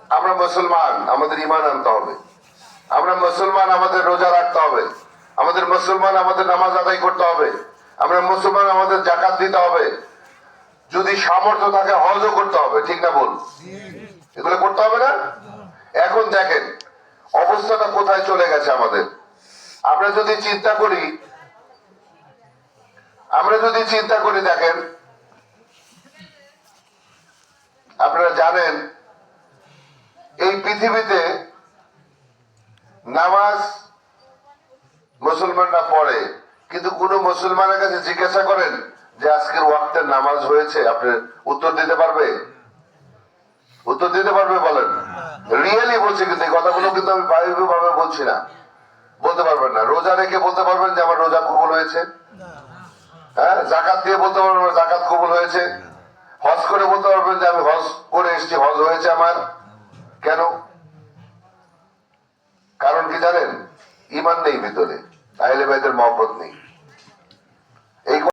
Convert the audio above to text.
আমরা মুসলমান, আমাদের ঈমান আনতে হবে। আমরা মুসলমান, আমাদের রোজা রাখতে হবে। আমাদের মুসলমান, আমাদের নামাজ আদায় করতে হবে। আমরা মুসলমান, আমাদের যাকাত দিতে হবে। যদি সামর্থ্য থাকে হজও করতে হবে, ঠিক না বল? এগুলো করতে হবে না? এখন দেখেন অবস্থাটা কোথায় চলে গেছে আমাদের। আমরা যদি চিন্তা করি দেখেন, আপনারা জানেন এই পৃথিবীতে নামাজ মুসলমানরা পড়ে, কিন্তু কোন মুসলমানের কাছে জিজ্ঞাসা করেন যে আজকের ওয়াক্তের নামাজ হয়েছে, আপনি উত্তর দিতে পারবে? উত্তর দিতে পারবে বলেন? রিয়েলি বলছি, কিন্তু এই কথাগুলো কিন্তু আমি বায়বীয় ভাবে বলছি না। বলতে পারবেন না। রোজা রেখে বলতে পারবেন যে আমার রোজা কবুল হয়েছে? হ্যাঁ। জাকাত দিয়ে বলতে পারবেন জাকাত কবুল হয়েছে? হজ করে বলতে পারবেন যে আমি হজ করে এসেছি, হজ হয়েছে আমার? কেন? কারণ কি জানেন? ঈমান নেই ভিতরে, আহলে বাইতের মহব্বত নেই।